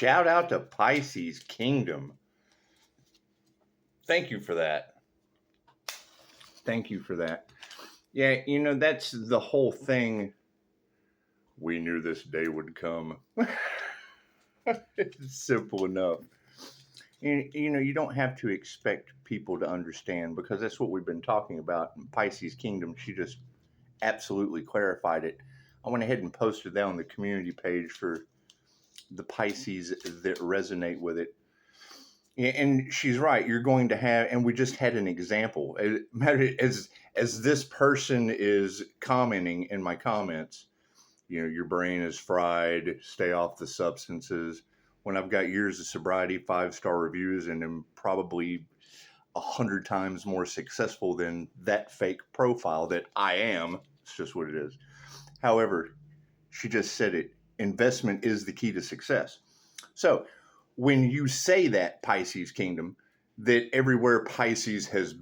Shout out to Pisces Kingdom. Thank you for that. Thank you for that. Yeah, that's the whole thing. We knew this day would come. It's simple enough. You don't have to expect people to understand, because that's what we've been talking about in Pisces Kingdom. She just absolutely clarified it. I went ahead and posted that on the community page for the Pisces that resonate with it. And she's right. You're going to have, and we just had an example. As this person is commenting in my comments, your brain is fried, stay off the substances. When I've got years of sobriety, 5-star reviews, and am probably 100 times more successful than that fake profile that I am. It's just what it is. However, she just said it. Investment is the key to success. So when you say that, Pisces Kingdom, that everywhere Pisces has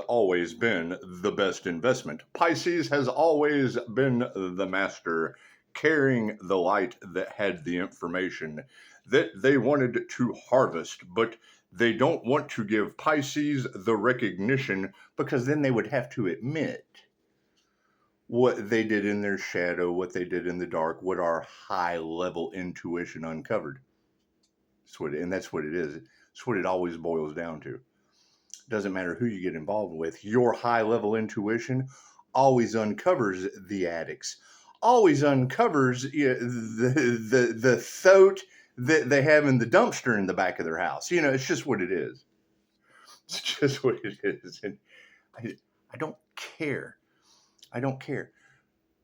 always been the best investment. Pisces has always been the master, carrying the light that had the information that they wanted to harvest, but they don't want to give Pisces the recognition, because then they would have to admit what they did in their shadow, what they did in the dark, what our high-level intuition uncovered. That's what it is. It's what it always boils down to. It doesn't matter who you get involved with. Your high-level intuition always uncovers the addicts, always uncovers the thought that they have in the dumpster in the back of their house. It's just what it is. It's just what it is. And I don't care. I don't care.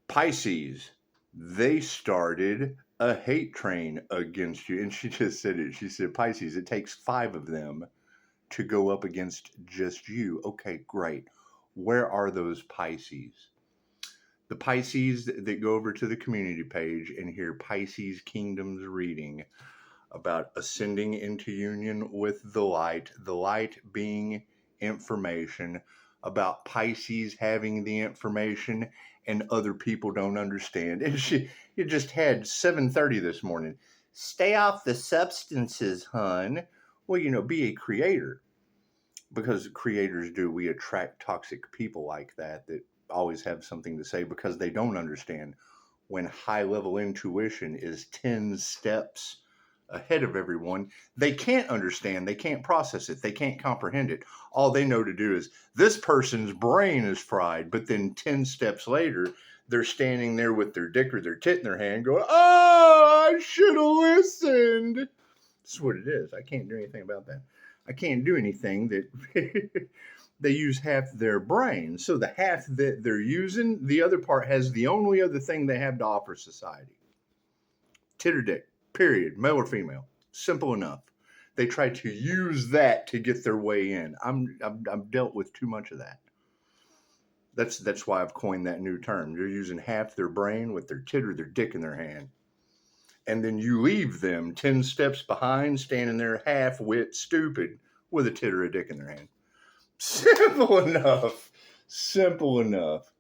Pisces, they started a hate train against you. And she just said it. She said, Pisces, it takes 5 of them to go up against just you. Okay, great. Where are those Pisces? The Pisces that go over to the community page and hear Pisces Kingdom's reading about ascending into union with the light being information, about Pisces having the information and other people don't understand. And you just had 7:30 this morning. Stay off the substances, hun. Well, be a creator, because creators do. We attract toxic people like that always have something to say, because they don't understand when high-level intuition is 10 steps ahead of everyone. They can't understand, they can't process it, they can't comprehend it. All they know to do is, this person's brain is fried, but then 10 steps later, they're standing there with their dick or their tit in their hand going, oh, I should have listened. That's what it is. I can't do anything about that. I can't do anything that they use half their brain. So the half that they're using, the other part has the only other thing they have to offer society. Tit or dick. Period. Male or female. Simple enough. They try to use that to get their way in. I've dealt with too much of that. That's why I've coined that new term. They're using half their brain with their tit or their dick in their hand. And then you leave them 10 steps behind, standing there half-wit stupid with a tit or a dick in their hand. Simple enough. Simple enough.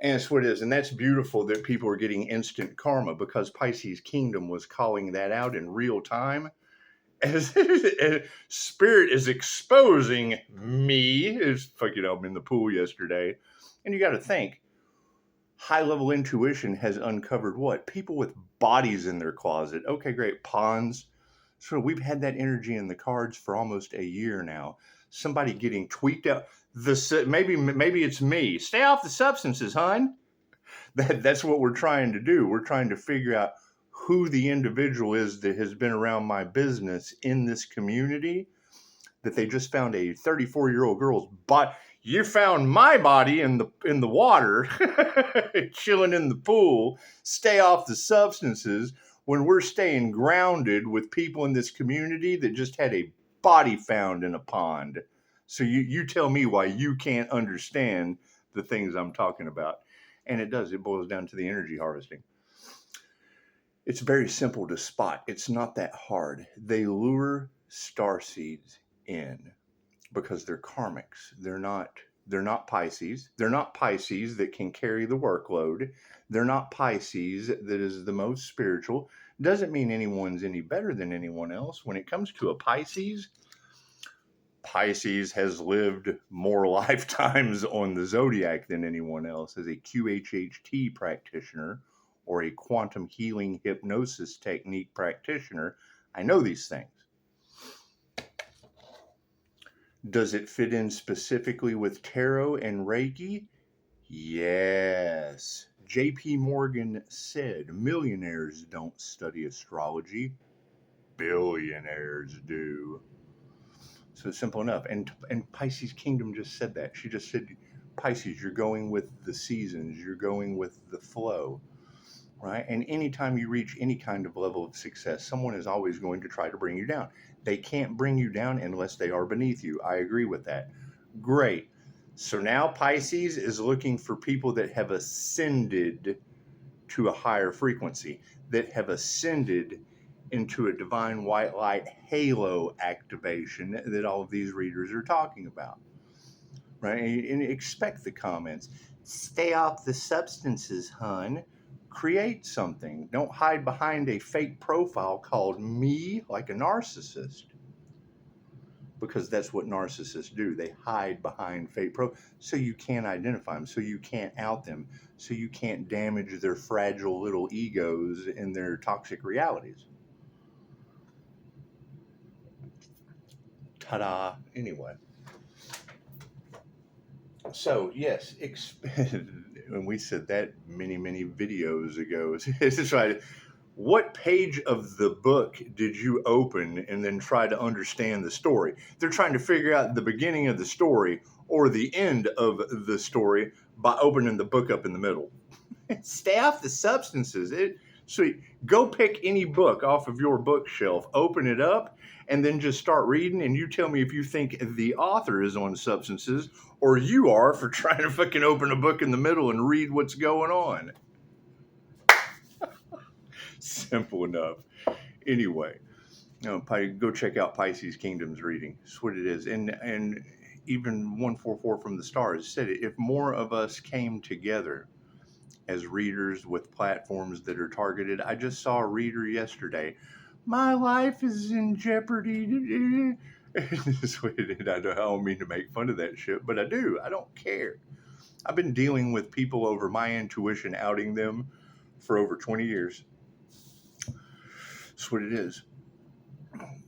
And it's what it is. And that's beautiful that people are getting instant karma, because Pisces Kingdom was calling that out in real time. As Spirit is exposing me. I'm in the pool yesterday. And you got to think, high-level intuition has uncovered what? People with bodies in their closet. Okay, great. Pawns. So we've had that energy in the cards for almost a year now. Somebody getting tweaked out. Maybe it's me. Stay off the substances, hon. That's what we're trying to do. We're trying to figure out who the individual is that has been around my business in this community, that they just found a 34-year-old girl's body. You found my body in the water, chilling in the pool. Stay off the substances, when we're staying grounded with people in this community that just had a body found in a pond. So you tell me why you can't understand the things I'm talking about. And it boils down to the energy harvesting. It's very simple to spot. It's not that hard. They lure starseeds in because they're karmics. They're not They're not Pisces. They're not Pisces that can carry the workload. They're not Pisces that is the most spiritual. Doesn't mean anyone's any better than anyone else. When it comes to a Pisces, Pisces has lived more lifetimes on the zodiac than anyone else. As a QHHT practitioner or a quantum healing hypnosis technique practitioner, I know these things. Does it fit in specifically with tarot and Reiki? Yes. JP Morgan said millionaires don't study astrology, billionaires do. So it's simple enough. And Pisces Kingdom just said that. She just said, Pisces, you're going with the seasons, you're going with the flow, right? And anytime you reach any kind of level of success, someone is always going to try to bring you down. They can't bring you down unless they are beneath you. I agree with that. Great. So now Pisces is looking for people that have ascended to a higher frequency, that have ascended into a divine white light halo activation that all of these readers are talking about, right? And expect the comments. Stay off the substances, hun. Create something. Don't hide behind a fake profile called me like a narcissist. Because that's what narcissists do. They hide behind fake so you can't identify them, so you can't out them, so you can't damage their fragile little egos and their toxic realities. Ta-da. Anyway. So, yes, and we said that many videos ago. It's right. What page of the book did you open and then try to understand the story? They're trying to figure out the beginning of the story or the end of the story by opening the book up in the middle. Stay off the substances. Sweet. Go pick any book off of your bookshelf, open it up, and then just start reading, and you tell me if you think the author is on substances or you are for trying to fucking open a book in the middle and read what's going on. Simple enough. Anyway, go check out Pisces Kingdom's reading. That's what it is. And even 144 from the stars said it. If more of us came together as readers with platforms that are targeted. I just saw a reader yesterday. My life is in jeopardy. I don't mean to make fun of that shit, but I do. I don't care. I've been dealing with people over my intuition outing them for over 20 years. That's what it is.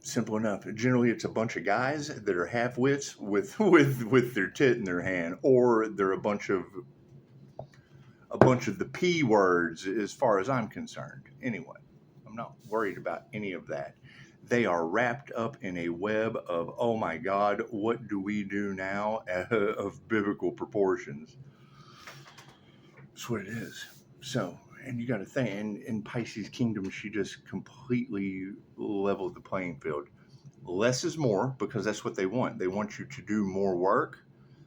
Simple enough. Generally, it's a bunch of guys that are half-wits with their tit in their hand, or they're a bunch of the P words as far as I'm concerned. Anyway, I'm not worried about any of that. They are wrapped up in a web of, oh my God, what do we do now, of biblical proportions. That's what it is. So, and you got to think, in Pisces Kingdom, she just completely leveled the playing field. Less is more, because that's what they want. They want you to do more work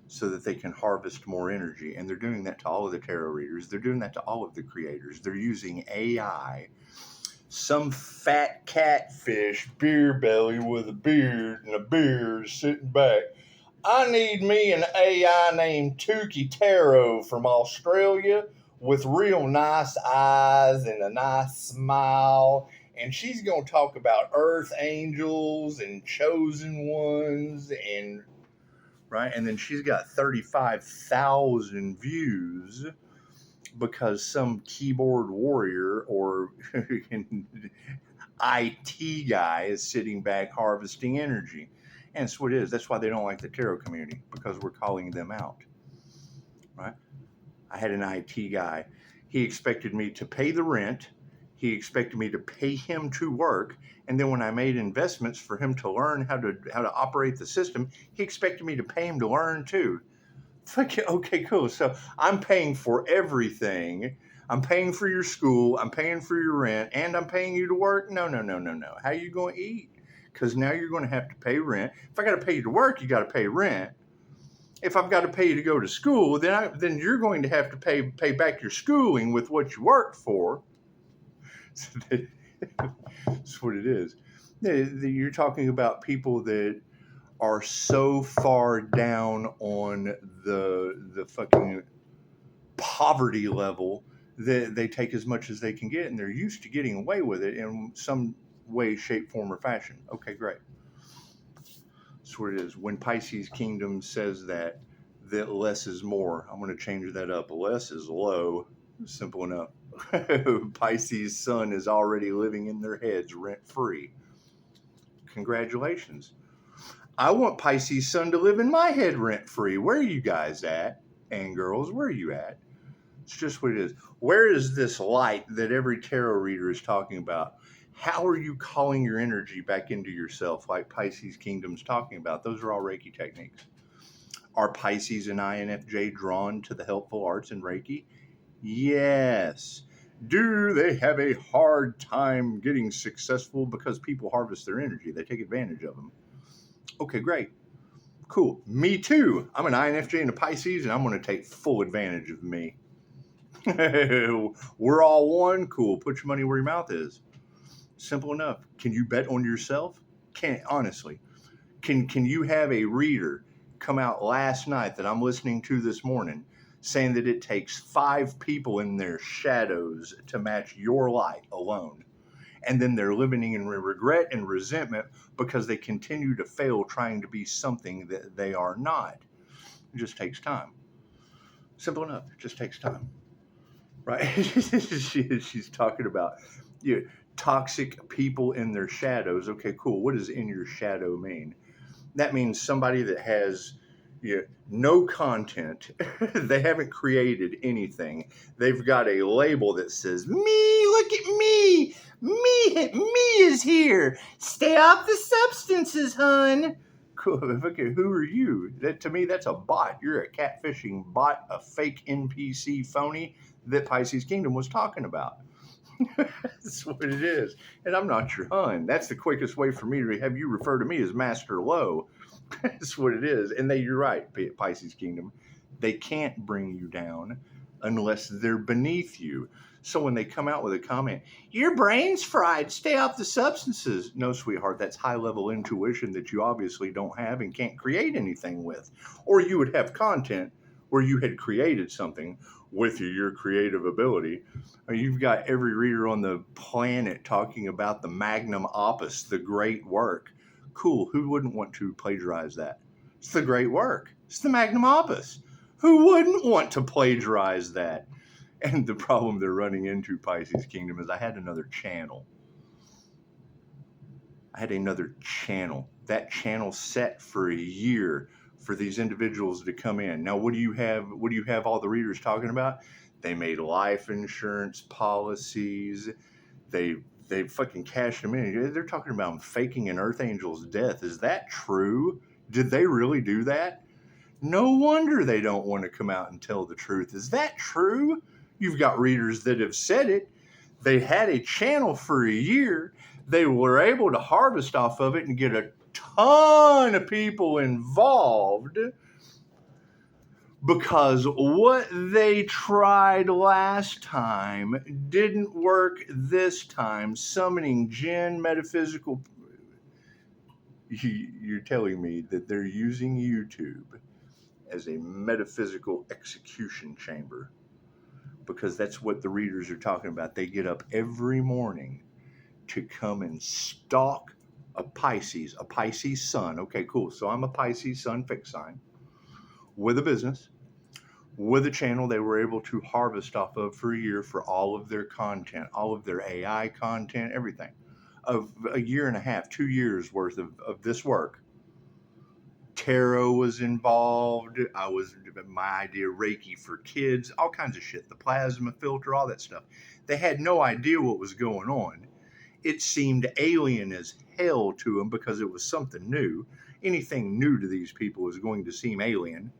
so that they can harvest more energy. And they're doing that to all of the tarot readers. They're doing that to all of the creators. They're using AI. Some fat catfish beer belly with a beard and a beard sitting back. I need me an AI named Tukey Tarot from Australia with real nice eyes and a nice smile. And she's going to talk about earth angels and chosen ones and right? And then she's got 35,000 views because some keyboard warrior or IT guy is sitting back harvesting energy. And that's what it is. That's why they don't like the tarot community, because we're calling them out, right? I had an IT guy. He expected me to pay the rent. He expected me to pay him to work. And then when I made investments for him to learn how to operate the system, he expected me to pay him to learn too. Okay, cool. So I'm paying for everything. I'm paying for your school. I'm paying for your rent, and I'm paying you to work. No. How are you going to eat? Because now you're going to have to pay rent. If I got to pay you to work, you got to pay rent. If I've got to pay you to go to school, then you're going to have to pay back your schooling with what you worked for. So that's what it is. You're talking about people that are so far down on the fucking poverty level that they take as much as they can get, and they're used to getting away with it in some way, shape, form, or fashion. Okay, great. That's what it is. When Pisces Kingdom says that less is more, I'm going to change that up. Less is low. Simple enough. Pisces Sun is already living in their heads rent-free. Congratulations. I want Pisces Sun to live in my head rent-free. Where are you guys at? And girls, where are you at? It's just what it is. Where is this light that every tarot reader is talking about? How are you calling your energy back into yourself like Pisces Kingdom's talking about? Those are all Reiki techniques. Are Pisces and INFJ drawn to the helpful arts and Reiki? Yes. Do they have a hard time getting successful because people harvest their energy? They take advantage of them. Okay, great. Cool. Me too. I'm an INFJ and a Pisces, and I'm going to take full advantage of me. We're all one. Cool. Put your money where your mouth is. Simple enough. Can you bet on yourself? Honestly, can you have a reader come out last night that I'm listening to this morning saying that it takes 5 people in their shadows to match your light alone? And then they're living in regret and resentment because they continue to fail trying to be something that they are not. It just takes time. Simple enough. It just takes time. Right? She's talking about toxic people in their shadows. Okay, cool. What does in your shadow mean? That means somebody that has no content. They haven't created anything. They've got a label that says, me, look at me. Me is here. Stay off the substances, hun. Cool. Okay, who are you? To me, that's a bot. You're a catfishing bot, a fake NPC phony that Pisces Kingdom was talking about. That's what it is. And I'm not your hun. That's the quickest way for me to have you refer to me as Master Lowe. That's what it is. And you're right, Pisces Kingdom. They can't bring you down unless they're beneath you. So when they come out with a comment, your brain's fried, stay off the substances. No, sweetheart, that's high-level intuition that you obviously don't have and can't create anything with. Or you would have content where you had created something with your creative ability. You've got every reader on the planet talking about the magnum opus, the great work. Cool. Who wouldn't want to plagiarize that? It's the great work. It's the magnum opus. Who wouldn't want to plagiarize that? And the problem they're running into, Pisces Kingdom, is I had another channel. That channel set for a year for these individuals to come in. Now, what do you have all the readers talking about? They made life insurance policies. They fucking cashed them in. They're talking about faking an Earth Angel's death. Is that true? Did they really do that? No wonder they don't want to come out and tell the truth. Is that true? You've got readers that have said it. They had a channel for a year. They were able to harvest off of it and get a ton of people involved because what they tried last time didn't work this time. Summoning jinn, metaphysical. You're telling me that they're using YouTube as a metaphysical execution chamber, because that's what the readers are talking about. They get up every morning to come and stalk a Pisces sun. Okay, cool. So I'm a Pisces sun fixed sign with a business, with a channel they were able to harvest off of for a year for all of their content, all of their AI content, everything. Of a year and a half, 2 years worth of this work. Tarot was involved. My idea, Reiki for kids, all kinds of shit. The plasma filter, all that stuff. They had no idea what was going on. It seemed alien as hell to them because it was something new. Anything new to these people is going to seem alien.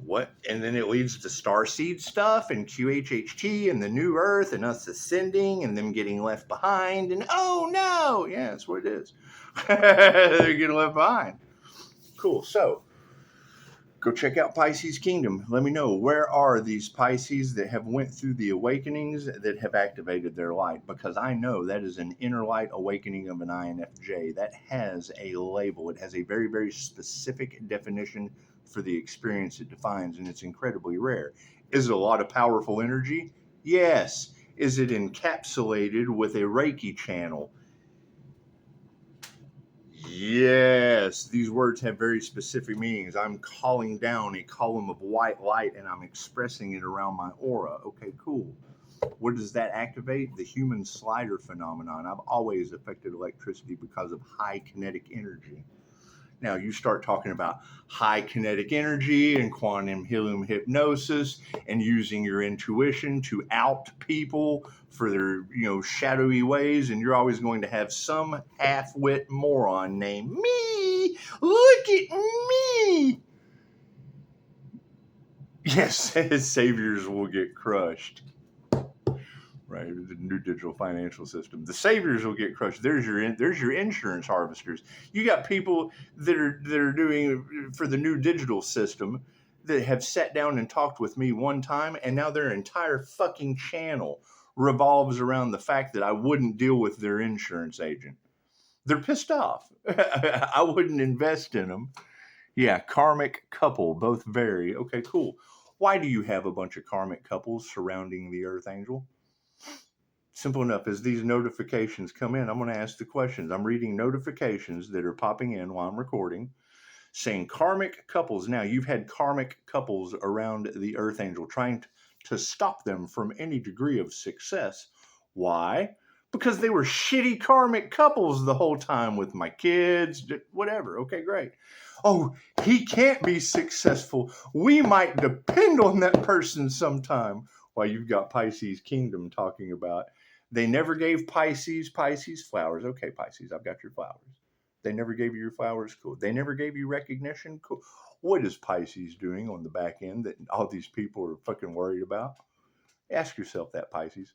What? And then it leads to starseed stuff and QHHT and the new Earth and us ascending and them getting left behind. And oh no, yeah, that's what it is. They're getting left behind. Cool. So Go check out Pisces Kingdom. Let me know, where are these Pisces that have went through the awakenings that have activated their light? Because I know that is an inner light awakening of an INFJ. That has a label. It has a very, very specific definition for the experience it defines, and it's incredibly rare. Is it a lot of powerful energy? Yes. Is it encapsulated with a Reiki channel? Yes, these words have very specific meanings. I'm calling down a column of white light and I'm expressing it around my aura. Okay, cool. What does that activate? The human slider phenomenon. I've always affected electricity because of high kinetic energy. Now you start talking about high kinetic energy and quantum helium hypnosis and using your intuition to out people for their, shadowy ways, and you're always going to have some half-wit moron named me. Look at me. Yes, saviors will get crushed. Right, the new digital financial system. The saviors will get crushed. There's your insurance harvesters. You got people that are doing for the new digital system that have sat down and talked with me one time, and now their entire fucking channel revolves around the fact that I wouldn't deal with their insurance agent. They're pissed off. I wouldn't invest in them. Yeah, karmic couple, both vary. Okay, cool. Why do you have a bunch of karmic couples surrounding the Earth Angel? Simple enough. As these notifications come in, I'm going to ask the questions. I'm reading notifications that are popping in while I'm recording saying karmic couples. Now, you've had karmic couples around the Earth Angel trying to stop them from any degree of success. Why? Because they were shitty karmic couples the whole time with my kids, whatever. Okay, great. Oh, he can't be successful. We might depend on that person sometime. While you've got Pisces Kingdom talking about, they never gave Pisces flowers. Okay, Pisces, I've got your flowers. They never gave you your flowers. Cool. They never gave you recognition. Cool. What is Pisces doing on the back end that all these people are fucking worried about? Ask yourself that, Pisces.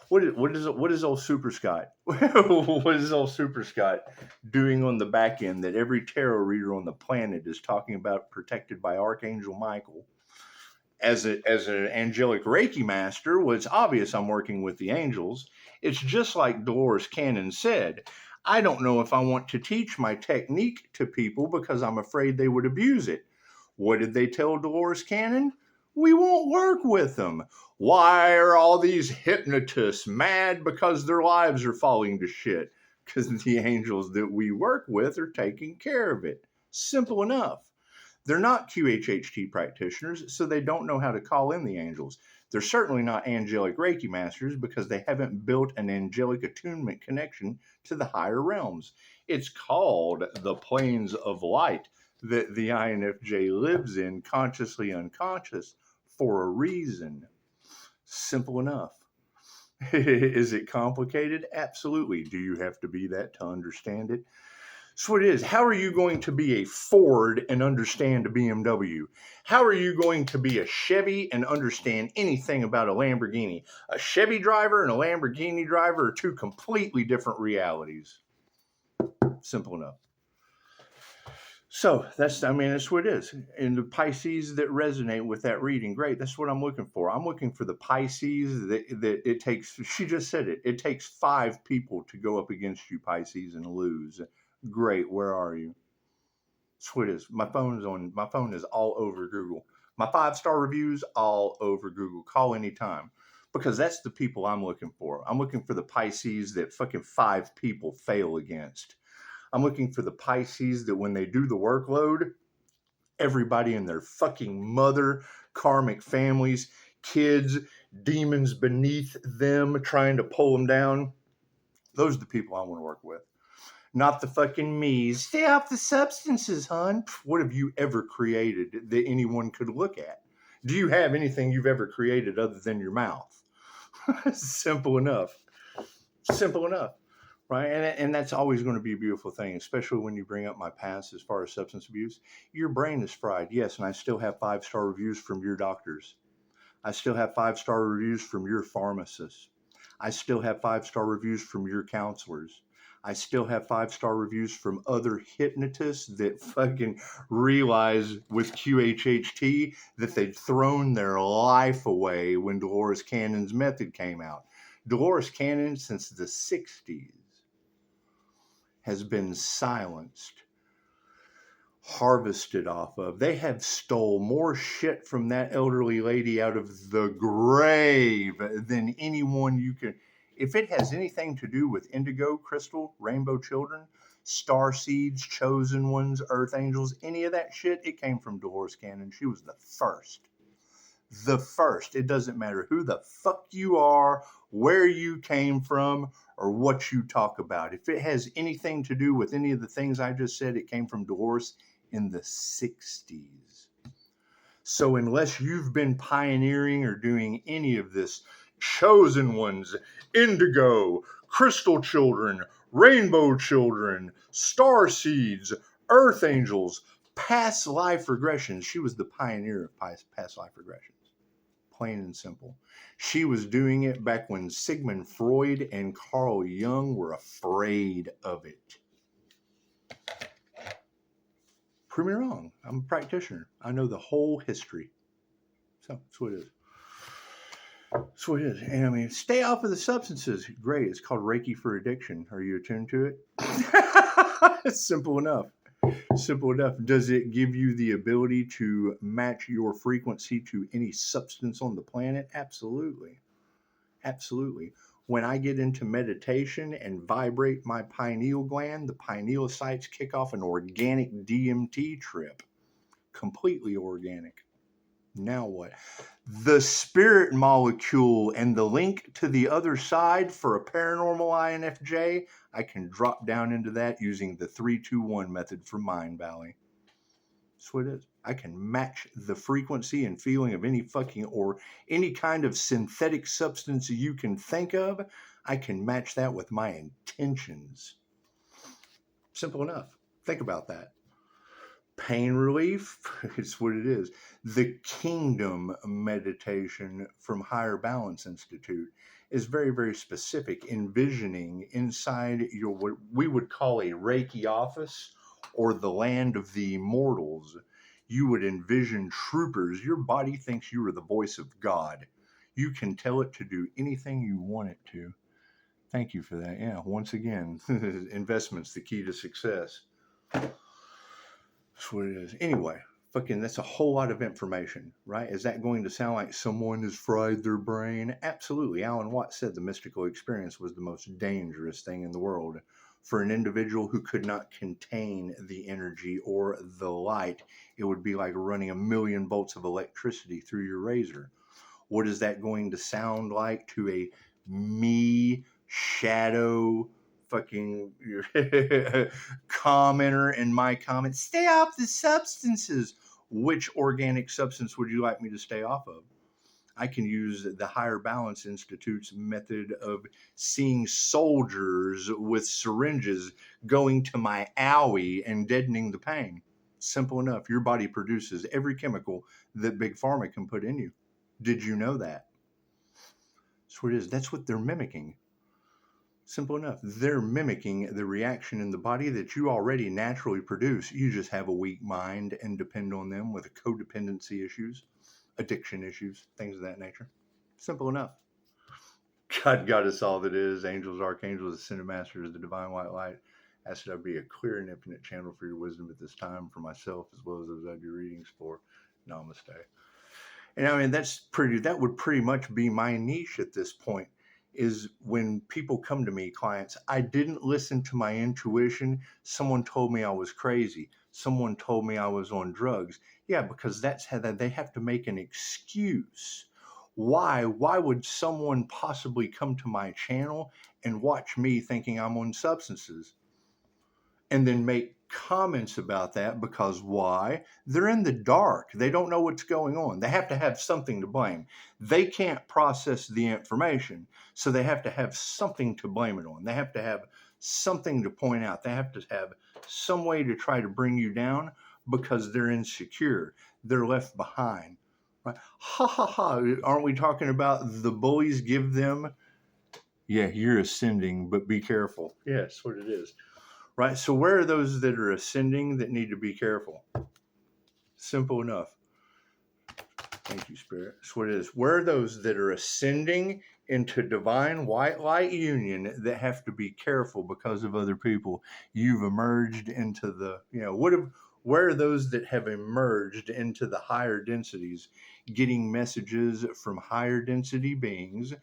What is old Super Scott? What is old Super Scott doing on the back end that every tarot reader on the planet is talking about, protected by Archangel Michael? As an angelic Reiki master, well, it's obvious I'm working with the angels. It's just like Dolores Cannon said. I don't know if I want to teach my technique to people because I'm afraid they would abuse it. What did they tell Dolores Cannon? We won't work with them. Why are all these hypnotists mad because their lives are falling to shit? Because the angels that we work with are taking care of it. Simple enough. They're not QHHT practitioners, so they don't know how to call in the angels. They're certainly not angelic Reiki masters because they haven't built an angelic attunement connection to the higher realms. It's called the planes of light that the INFJ lives in, consciously unconscious, for a reason. Simple enough. Is it complicated? Absolutely. Do you have to be that to understand it? So it is. How are you going to be a Ford and understand a BMW? How are you going to be a Chevy and understand anything about a Lamborghini? A Chevy driver and a Lamborghini driver are two completely different realities. Simple enough. So that's what it is. And the Pisces that resonate with that reading, great. That's what I'm looking for. I'm looking for the Pisces that it takes, she just said it, it takes 5 people to go up against you, Pisces, and lose. Great, where are you? That's what it is. My phone is all over Google. My 5-star reviews all over Google. Call anytime. Because that's the people I'm looking for. I'm looking for the Pisces that fucking 5 people fail against. I'm looking for the Pisces that when they do the workload, everybody in their fucking mother, karmic families, kids, demons beneath them trying to pull them down. Those are the people I want to work with. Not the fucking me's. Stay off the substances, hon. What have you ever created that anyone could look at? Do you have anything you've ever created other than your mouth? Simple enough. Simple enough. Right? And that's always going to be a beautiful thing, especially when you bring up my past as far as substance abuse. Your brain is fried, yes, and I still have 5-star reviews from your doctors. I still have 5-star reviews from your pharmacists. I still have 5-star reviews from your counselors. I still have 5-star reviews from other hypnotists that fucking realized with QHHT that they'd thrown their life away when Dolores Cannon's method came out. Dolores Cannon, since the 60s, has been silenced, harvested off of. They have stole more shit from that elderly lady out of the grave than anyone you can. If it has anything to do with indigo, crystal, rainbow children, star seeds, chosen ones, earth angels, any of that shit, it came from Dolores Cannon. She was the first. The first. It doesn't matter who the fuck you are, where you came from, or what you talk about. If it has anything to do with any of the things I just said, it came from Dolores in the 60s. So unless you've been pioneering or doing any of this, chosen ones, indigo, crystal children, rainbow children, star seeds, earth angels, past life regressions, she was the pioneer of past life regressions. Plain and simple. She was doing it back when Sigmund Freud and Carl Jung were afraid of it. Prove me wrong. I'm a practitioner. I know the whole history. So that's what it is. That's what it is. And I mean, stay off of the substances. Great. It's called Reiki for addiction. Are you attuned to it? It's simple enough. Simple enough. Does it give you the ability to match your frequency to any substance on the planet? Absolutely. Absolutely. When I get into meditation and vibrate my pineal gland, the pineal sites kick off an organic DMT trip. Completely organic. Now what? The spirit molecule and the link to the other side for a paranormal INFJ, I can drop down into that using the 3-2-1 method from Mind Valley. That's what it is. I can match the frequency and feeling of any fucking or any kind of synthetic substance you can think of. I can match that with my intentions. Simple enough. Think about that. Pain relief, it's what it is. The Kingdom meditation from Higher Balance Institute is very, very specific, envisioning inside your what we would call a Reiki office or the land of the immortals. You would envision troopers. Your body thinks you are the voice of God. You can tell it to do anything you want it to. Thank you for that. Yeah, once again, investment's the key to success. That's what it is. Anyway, fucking, that's a whole lot of information, right? Is that going to sound like someone has fried their brain? Absolutely. Alan Watts said the mystical experience was the most dangerous thing in the world. For an individual who could not contain the energy or the light, it would be like running 1,000,000 volts of electricity through your razor. What is that going to sound like to a me shadow fucking commenter in my comments? Stay off the substances. Which organic substance would you like me to stay off of? I can use the Higher Balance Institute's method of seeing soldiers with syringes going to my owie and deadening the pain. Simple enough. Your body produces every chemical that Big Pharma can put in you. Did you know that? That's what it is. That's what they're mimicking. Simple enough. They're mimicking the reaction in the body that you already naturally produce. You just have a weak mind and depend on them with codependency issues, addiction issues, things of that nature. Simple enough. God got us all that is. Angels, archangels, ascended masters, the divine white light. Ask that I be a clear and infinite channel for your wisdom at this time for myself as well as those I do readings for. Namaste. And I mean, that would pretty much be my niche at this point, is when people come to me, clients, I didn't listen to my intuition. Someone told me I was crazy. Someone told me I was on drugs. Yeah, because that's how they have to make an excuse. Why would someone possibly come to my channel and watch me thinking I'm on substances and then make comments about that? Because why? They're in the dark. They don't know what's going on. They have to have something to blame. They can't process the information, so they have to have something to blame it on. They have to have something to point out. They have to have some way to try to bring you down because they're insecure. They're left behind. Right? Ha ha ha. Aren't we talking about the bullies give them Yeah, you're ascending, but be careful. Yeah, that's what it is. Right? So where are those that are ascending that need to be careful? Simple enough. Thank you, Spirit. That's what it is. Where are those that are ascending into divine white light union that have to be careful because of other people? You've emerged into the, where are those that have emerged into the higher densities, getting messages from higher density beings?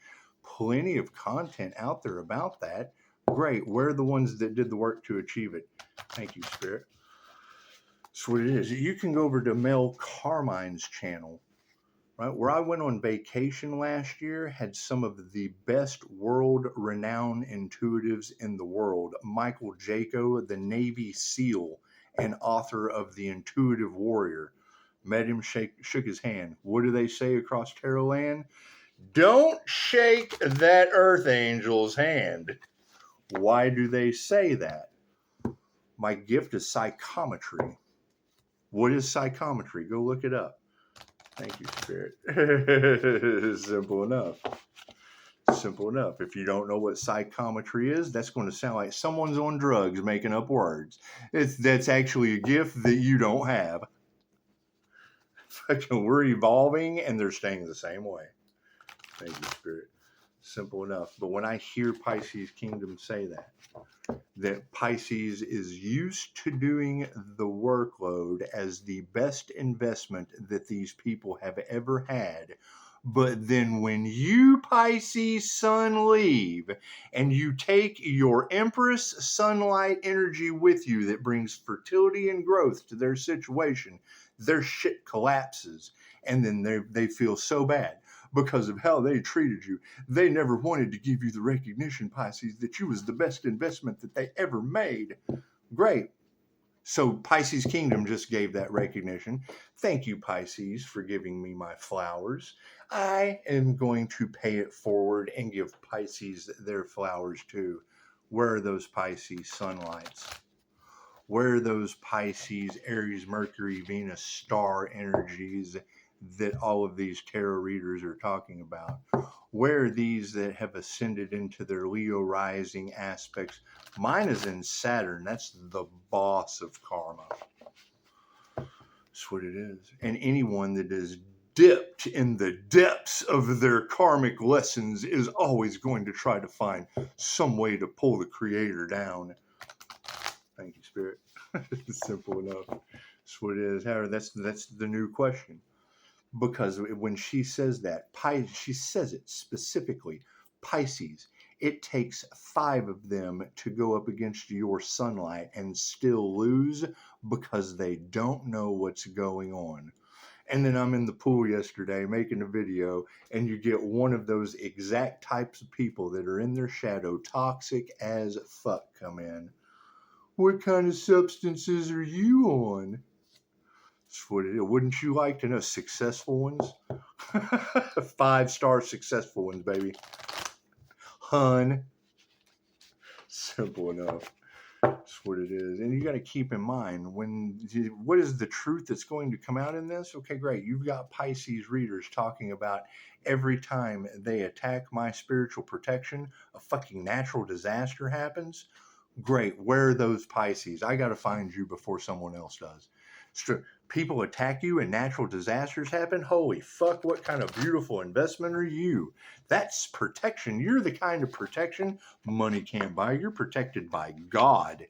Plenty of content out there about that. Great. Where are the ones that did the work to achieve it? Thank you, Spirit. That's what it is. You can go over to Mel Carmine's channel. Right, where I went on vacation last year, had some of the best world-renowned intuitives in the world. Michael Jaco, the Navy SEAL and author of The Intuitive Warrior. Met him, shook his hand. What do they say across Tarot Land? Don't shake that Earth Angel's hand. Why do they say that? My gift is psychometry. What is psychometry? Go look it up. Thank you, Spirit. Simple enough. Simple enough. If you don't know what psychometry is, that's going to sound like someone's on drugs making up words. That's actually a gift that you don't have. We're evolving and they're staying the same way. Thank you, Spirit. Simple enough. But when I hear Pisces Kingdom say that Pisces is used to doing the workload as the best investment that these people have ever had. But then when you, Pisces Sun, leave and you take your Empress sunlight energy with you that brings fertility and growth to their situation, their shit collapses. And then they feel so bad because of how they treated you. They never wanted to give you the recognition, Pisces, that you was the best investment that they ever made. Great. So Pisces Kingdom just gave that recognition. Thank you, Pisces, for giving me my flowers. I am going to pay it forward and give Pisces their flowers too. Where are those Pisces sunlights? Where are those Pisces, Aries, Mercury, Venus, star energies that all of these tarot readers are talking about? Where are these that have ascended into their Leo rising aspects? Mine is in Saturn. That's the boss of karma. That's what it is. And anyone that is dipped in the depths of their karmic lessons is always going to try to find some way to pull the creator down. Thank you, Spirit. Simple enough. That's what it is. However, that's the new question. Because when she says that, she says it specifically. Pisces, it takes 5 of them to go up against your sunlight and still lose because they don't know what's going on. And then I'm in the pool yesterday making a video, and you get one of those exact types of people that are in their shadow, toxic as fuck, come in. What kind of substances are you on? That's what it is. Wouldn't you like to know successful ones? 5-star successful ones, baby. Hun. Simple enough. That's what it is. And you got to keep in mind what is the truth that's going to come out in this? Okay, great. You've got Pisces readers talking about every time they attack my spiritual protection, a fucking natural disaster happens. Great. Where are those Pisces? I got to find you before someone else does. People attack you and natural disasters happen. Holy fuck, what kind of beautiful investment are you? That's protection. You're the kind of protection money can't buy. You're protected by God.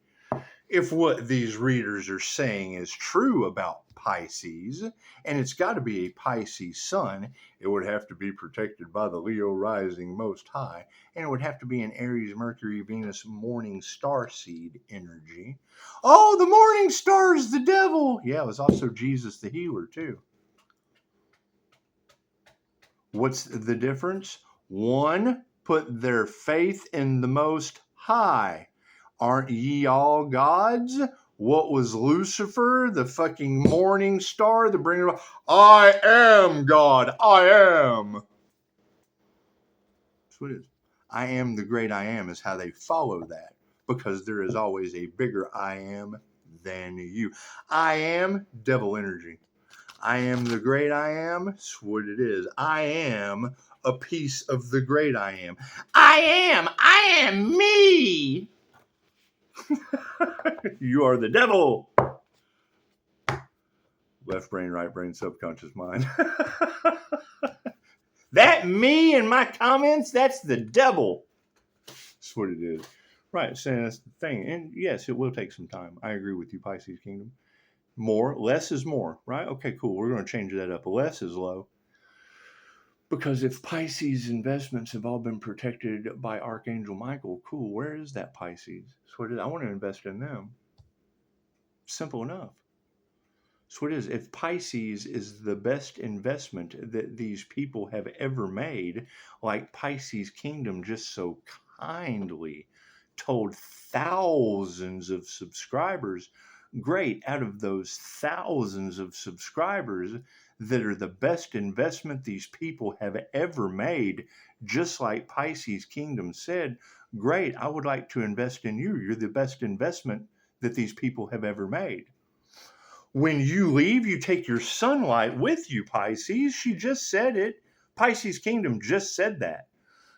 If what these readers are saying is true about Pisces, and it's got to be a Pisces sun, it would have to be protected by the Leo rising most high, and it would have to be an Aries, Mercury, Venus, morning star seed energy. Oh, the morning star is the devil. Yeah, it was also Jesus the healer too. What's the difference? One put their faith in the most high. Aren't ye all gods? What was Lucifer, the fucking morning star, the bringer of, I am God, I am. That's what it is. I am the great I am is how they follow that, because there is always a bigger I am than you. I am devil energy. I am the great I am. That's what it is. I am a piece of the great I am. I am me. You are the devil. Left brain, right brain, subconscious mind. That me in my comments, that's the devil. That's what it is. Right, so that's the thing. And yes, it will take some time. I agree with you, Pisces Kingdom. More, less is more, right? Okay, cool. We're going to change that up. Less is low. Because if Pisces investments have all been protected by Archangel Michael, cool, where is that Pisces? That's what it is. I want to invest in them. Simple enough. That's what it is. If Pisces is the best investment that these people have ever made, like Pisces Kingdom just so kindly told thousands of subscribers, great, out of those thousands of subscribers that are the best investment these people have ever made, just like Pisces Kingdom said, great, I would like to invest in you. You're the best investment that these people have ever made. When you leave, you take your sunlight with you, Pisces. She just said it. Pisces Kingdom just said that.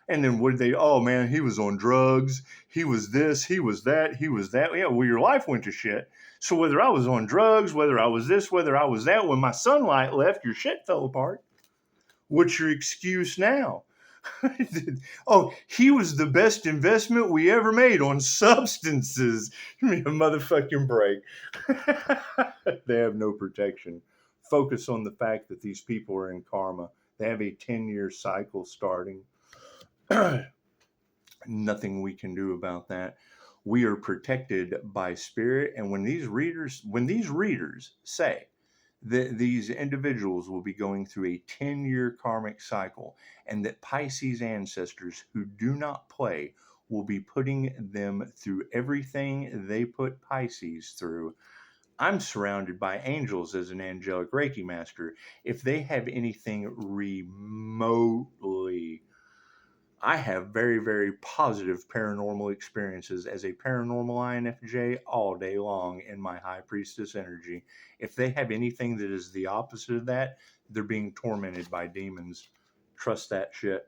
And then would they, oh man, he was on drugs. He was this, he was that, he was that. Yeah, well, your life went to shit. So whether I was on drugs, whether I was this, whether I was that, when my sunlight left, your shit fell apart. What's your excuse now? Oh, he was the best investment we ever made on substances. Give me a motherfucking break. They have no protection. Focus on the fact that these people are in karma. They have a 10-year cycle starting. Nothing we can do about that. We are protected by spirit. And when these readers say that these individuals will be going through a 10-year karmic cycle, and that Pisces ancestors who do not play will be putting them through everything they put Pisces through, I'm surrounded by angels as an angelic Reiki master. If they have anything remotely, I have very, very positive paranormal experiences as a paranormal INFJ all day long in my high priestess energy. If they have anything that is the opposite of that, they're being tormented by demons. Trust that shit.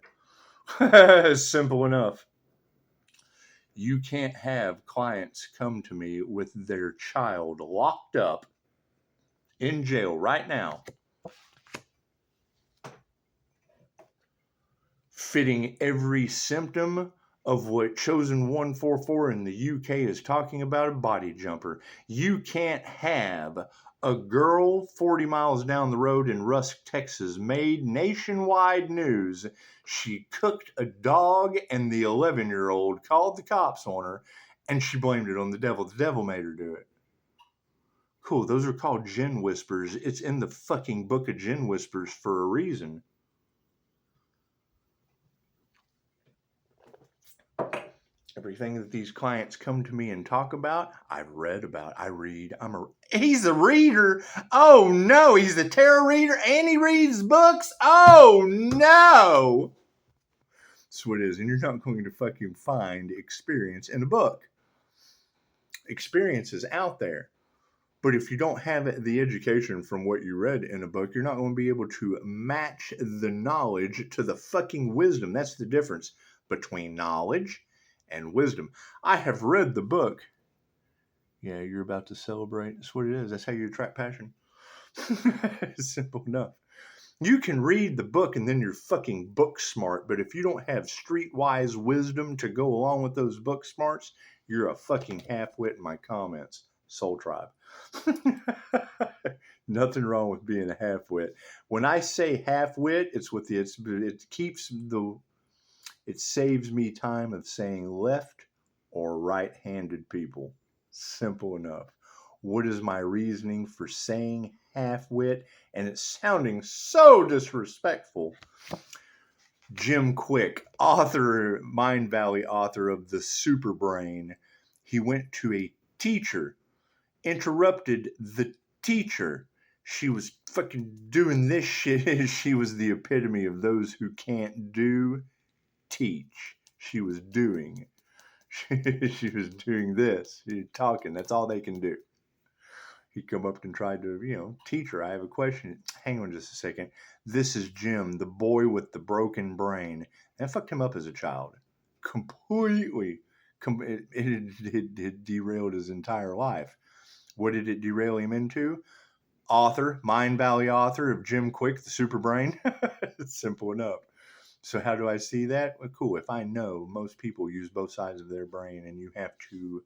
Simple enough. You can't have clients come to me with their child locked up in jail right now, fitting every symptom of what Chosen 144 in the UK is talking about, a body jumper. You can't have a girl 40 miles down the road in Rusk, Texas, made nationwide news. She cooked a dog and the 11-year-old called the cops on her and she blamed it on the devil. The devil made her do it. Cool, those are called Jinn Whispers. It's in the fucking book of Jinn Whispers for a reason. Everything that these clients come to me and talk about, I've read about. I read. He's a reader. Oh no, he's a tarot reader and he reads books. Oh no. That's what it is. And you're not going to fucking find experience in a book. Experience is out there. But if you don't have the education from what you read in a book, you're not going to be able to match the knowledge to the fucking wisdom. That's the difference between knowledge and wisdom. I have read the book. Yeah, you're about to celebrate. That's what it is. That's how you attract passion. Simple enough. You can read the book and then you're fucking book smart. But if you don't have streetwise wisdom to go along with those book smarts, you're a fucking half-wit in my comments. Soul Tribe. Nothing wrong with being a half-wit. When I say half-wit, it saves me time of saying left or right-handed people. Simple enough. What is my reasoning for saying half-wit? And it's sounding so disrespectful. Jim Quick, Mind Valley author of The Super Brain, he went to a teacher, interrupted the teacher. She was fucking doing this shit. She was the epitome of those who can't do, teach. She was doing. She was doing this. She was talking. That's all they can do. He come up and tried to, teacher, I have a question. Hang on just a second. This is Jim, the boy with the broken brain. That fucked him up as a child. Completely. It derailed his entire life. What did it derail him into? Mind Valley author of Jim Quick, the Super Brain. It's simple enough. So how do I see that? Well, cool. If I know most people use both sides of their brain, and you have to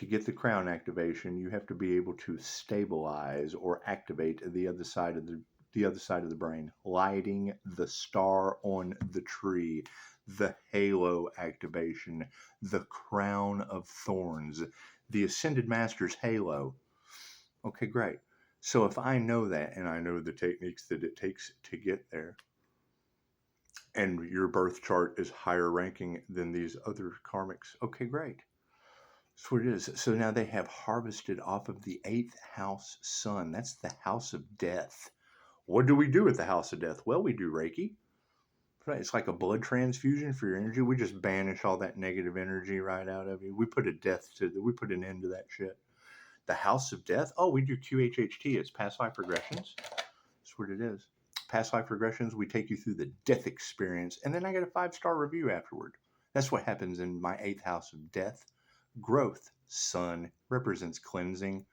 get the crown activation, you have to be able to stabilize or activate the other side of the brain, lighting the star on the tree, the halo activation, the crown of thorns, the ascended master's halo. Okay, great. So if I know that, and I know the techniques that it takes to get there, and your birth chart is higher ranking than these other karmics, okay, great. That's what it is. So now they have harvested off of the 8th house sun. That's the house of death. What do we do with the house of death? Well, we do Reiki. It's like a blood transfusion for your energy. We just banish all that negative energy right out of you. We put we put an end to that shit. The house of death. Oh, we do QHHT. It's past life regressions. That's what it is. Past life regressions. We take you through the death experience, and then I get a 5-star review afterward. That's what happens in my 8th house of death. Growth. Sun represents cleansing,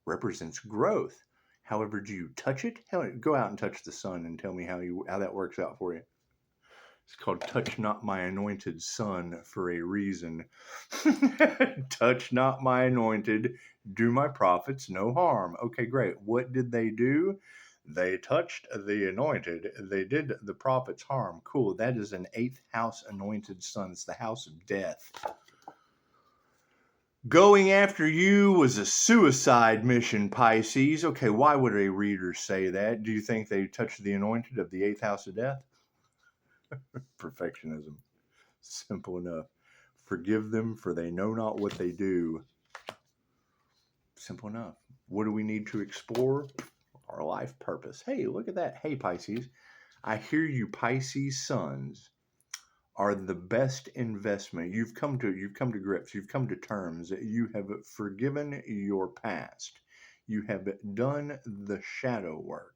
represents growth. However, do you touch it? Hell, go out and touch the sun and tell me how that works out for you. It's called Touch Not My Anointed Sun for a reason. Touch not my anointed, do my prophets no harm. Okay, great. What did they do? They touched the anointed. They did the prophets harm. Cool. That is an 8th house anointed sun. It's the house of death. Going after you was a suicide mission, Pisces. Okay, why would a reader say that? Do you think they touched the anointed of the 8th house of death? Perfectionism. Simple enough. Forgive them, for they know not what they do. Simple enough. What do we need to explore? Our life purpose. Hey, look at that. Hey, Pisces. I hear you, Pisces sons are the best investment. You've come to grips. You've come to terms. You have forgiven your past. You have done the shadow work.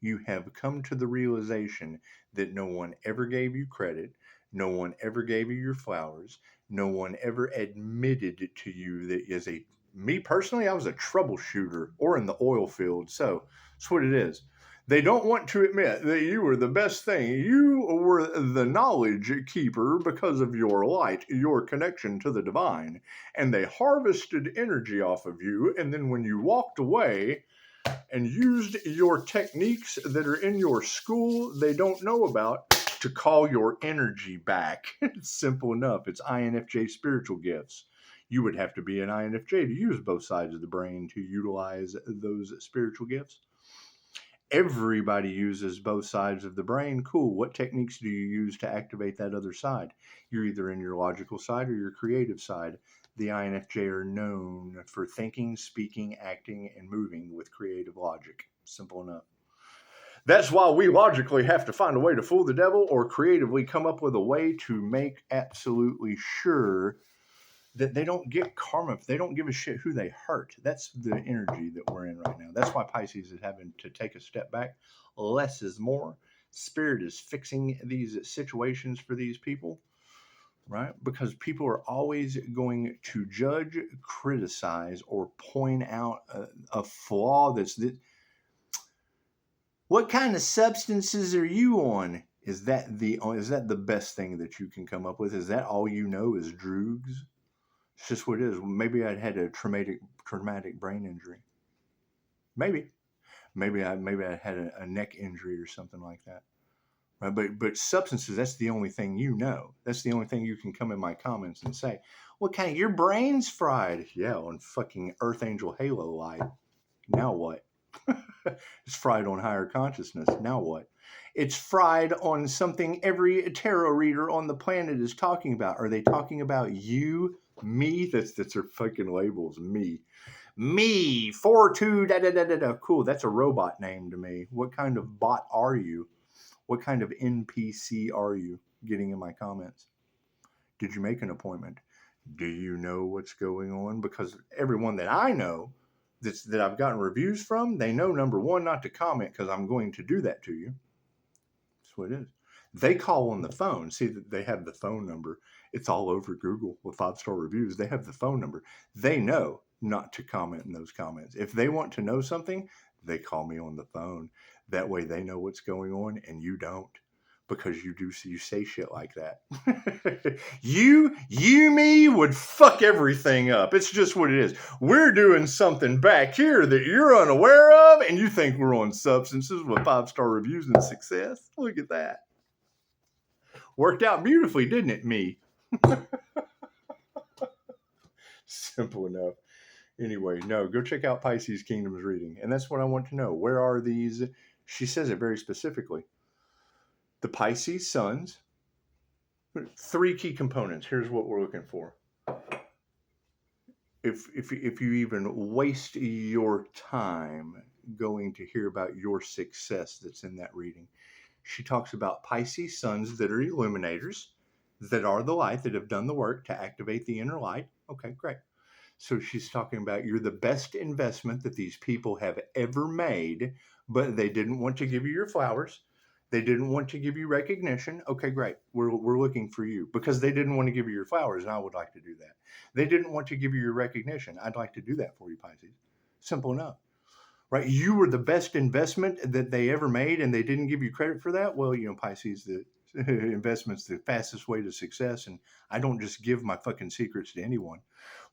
You have come to the realization that no one ever gave you credit. No one ever gave you your flowers. No one ever admitted to you that me personally, I was a troubleshooter or in the oil field. So that's what it is. They don't want to admit that you were the best thing. You were the knowledge keeper because of your light, your connection to the divine. And they harvested energy off of you. And then when you walked away and used your techniques that are in your school they don't know about to call your energy back. It's simple enough. It's INFJ spiritual gifts. You would have to be an INFJ to use both sides of the brain to utilize those spiritual gifts. Everybody uses both sides of the brain. Cool. What techniques do you use to activate that other side? You're either in your logical side or your creative side. The INFJ are known for thinking, speaking, acting, and moving with creative logic. Simple enough. That's why we logically have to find a way to fool the devil or creatively come up with a way to make absolutely sure that they don't get karma. They don't give a shit who they hurt. That's the energy that we're in right now. That's why Pisces is having to take a step back. Less is more. Spirit is fixing these situations for these people, right? Because people are always going to judge, criticize, or point out a flaw what kind of substances are you on? Is that the best thing that you can come up with? Is that all you know is droogs? It's just what it is. Maybe I'd had a traumatic brain injury. Maybe I had a neck injury or something like that. Right? But substances, that's the only thing you know. That's the only thing you can come in my comments and say. What kind of, your brain's fried? Yeah, on fucking Earth Angel Halo light. Now what? It's fried on higher consciousness. Now what? It's fried on something every tarot reader on the planet is talking about. Are they talking about you? Me? That's their fucking labels. Me. 42 da da da da da. Cool. That's a robot name to me. What kind of bot are you? What kind of NPC are you? Getting in my comments. Did you make an appointment? Do you know what's going on? Because everyone that I know that I've gotten reviews from, they know, number one, not to comment because I'm going to do that to you. That's what it is. They call on the phone. See, that they have the phone number. It's all over Google with 5-star reviews. They have the phone number. They know not to comment in those comments. If they want to know something, they call me on the phone. That way they know what's going on and you don't. Because you say shit like that. you, me would fuck everything up. It's just what it is. We're doing something back here that you're unaware of, and you think we're on substances with 5-star reviews and success. Look at that. Worked out beautifully, didn't it, me? Simple enough. Anyway, no, go check out Pisces Kingdom's reading. And that's what I want to know. Where are these? She says it very specifically. The Pisces suns, 3 key components. Here's what we're looking for. If you even waste your time going to hear about your success that's in that reading, she talks about Pisces suns that are illuminators, that are the light, that have done the work to activate the inner light. Okay, great. So she's talking about you're the best investment that these people have ever made, but they didn't want to give you your flowers. They didn't want to give you recognition. Okay, great. We're looking for you because they didn't want to give you your flowers, and I would like to do that. They didn't want to give you your recognition. I'd like to do that for you, Pisces. Simple enough, right? You were the best investment that they ever made, and they didn't give you credit for that. Well, Pisces, the investment's the fastest way to success, and I don't just give my fucking secrets to anyone,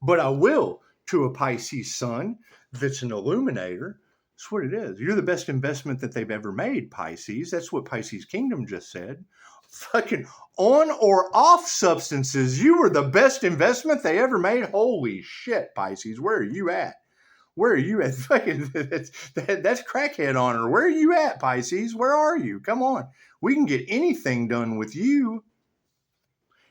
but I will to a Pisces sun that's an illuminator. That's what it is. You're the best investment that they've ever made, Pisces. That's what Pisces Kingdom just said. Fucking on or off substances, you were the best investment they ever made. Holy shit, Pisces. Where are you at? Where are you at? Fucking, that's crackhead on her. Where are you at, Pisces? Where are you? Come on. We can get anything done with you.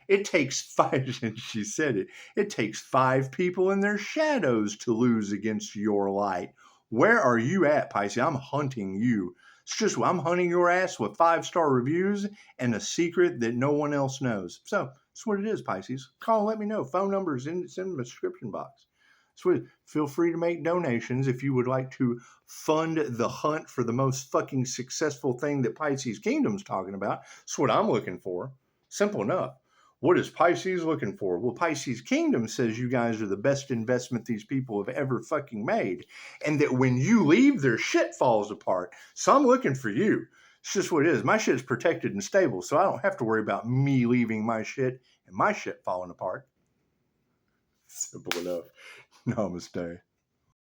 It takes 5, and she said it, it takes 5 people in their shadows to lose against your light. Where are you at, Pisces? I'm hunting you. It's just, I'm hunting your ass with 5-star reviews and a secret that no one else knows. So that's what it is, Pisces. Call and let me know. Phone numbers it's in the description box. So feel free to make donations if you would like to fund the hunt for the most fucking successful thing that Pisces Kingdom's talking about. That's what I'm looking for. Simple enough. What is Pisces looking for? Well, Pisces Kingdom says you guys are the best investment these people have ever fucking made. And that when you leave, their shit falls apart. So I'm looking for you. It's just what it is. My shit's protected and stable, so I don't have to worry about me leaving my shit and my shit falling apart. Simple enough. Namaste.